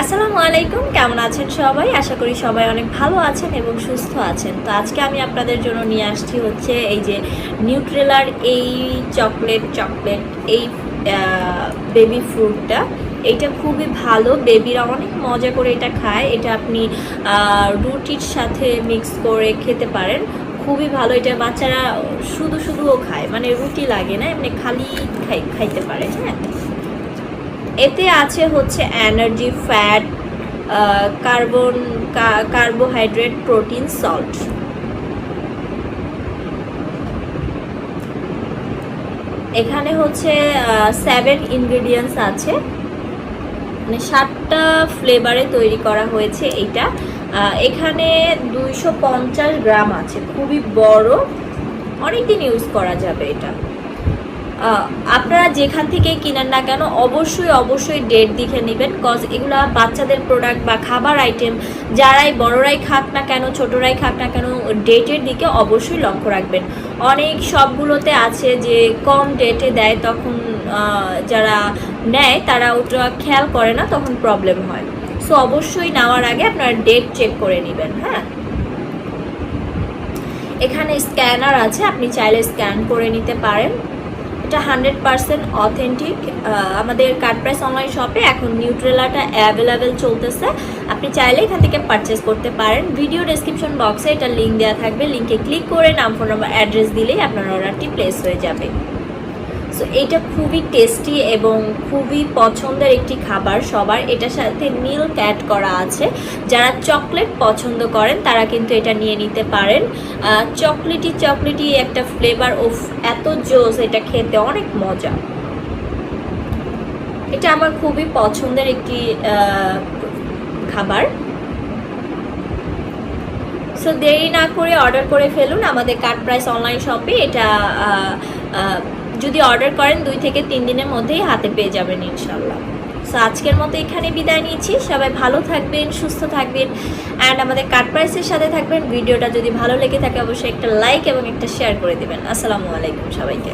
আসসালামু আলাইকুম, কেমন আছেন সবাই? আশা করি সবাই অনেক ভালো আছেন এবং সুস্থ আছেন। তো আজকে আমি আপনাদের জন্য নিয়ে আসছি হচ্ছে এই যে নিউট্রেলার এই চকলেট এই বেবি ফ্রুটটা। এটা খুবই ভালো, বেবিরা অনেক মজা করে এটা খায়। এটা আপনি রুটির সাথে মিক্স করে খেতে পারেন, খুবই ভালো। এটা বাচ্চারা শুধুও খায়, মানে রুটি লাগে না, এমনি খালি খাইতে পারে। হ্যাঁ, এতে আছে হচ্ছে energy, fat, carbohydrate, protein, salt. এখানে হচ্ছে 7 ইনগ্রেডিয়েন্টস আছে, মানে 7টা ফ্লেভারে তৈরি করা হয়েছে এইটা। এখানে 250 গ্রাম আছে, খুবই বড়, অনেকদিন ইউজ করা যাবে এটা। আপনারা যেখান থেকে কিনেন না কেন অবশ্যই ডেট দেখে নেবেন, কজ এগুলা বাচ্চাদের প্রোডাক্ট বা খাবার আইটেম, যারাই বড়রাই খাক না কেন ছোটরাই খাক না কেন, ডেটের দিকে অবশ্যই লক্ষ্য রাখবেন। অনেক সবগুলোতে আছে যে কম ডেটে দেয়, তখন যারা নেয় তারা ওটা খেয়াল করে না, তখন প্রবলেম হয়। সো অবশ্যই নেওয়ার আগে আপনারা ডেট চেক করে নেবেন। হ্যাঁ, এখানে স্ক্যানার আছে, আপনি চাইলে স্ক্যান করে নিতে পারেন। এটা 100% অথেন্টিক। আমাদের কার্ড প্রাইস অনলাইন শপে এখন নিউট্রেলাটা অ্যাভেলেবেল চলতেছে, আপনি চাইলে এখান থেকে পারচেস করতে পারেন। ভিডিও ডেসক্রিপশন বক্সে এটা লিঙ্ক দেওয়া থাকবে, লিঙ্কে ক্লিক করে নাম, ফোন নাম্বার, অ্যাড্রেস দিলেই আপনার অর্ডারটি প্লেস হয়ে যাবে। সো এটা খুবই টেস্টি এবং খুবই পছন্দের একটি খাবার সবার। এটার সাথে মিল্ক অ্যাড করা আছে, যারা চকলেট পছন্দ করেন তারা কিন্তু এটা নিয়ে নিতে পারেন। চকলেটি একটা ফ্লেভার, ও এত জোস, এটা খেতে অনেক মজা। এটা আমার খুবই পছন্দের একটি খাবার। সো দেরি না করে অর্ডার করে ফেলুন আমাদের কার্ড প্রাইস অনলাইন শপে। এটা যদি অর্ডার করেন 2 থেকে 3 দিনের মধ্যেই হাতে পেয়ে যাবেন ইনশাল্লাহ। সো আজকের মতো এখানে বিদায় নিচ্ছি, সবাই ভালো থাকবেন, সুস্থ থাকবেন, অ্যান্ড আমাদের কার্ড প্রাইসের সাথে থাকবেন। ভিডিওটা যদি ভালো লেগে থাকে অবশ্যই একটা লাইক এবং একটা শেয়ার করে দেবেন। আসসালামু আলাইকুম সবাইকে।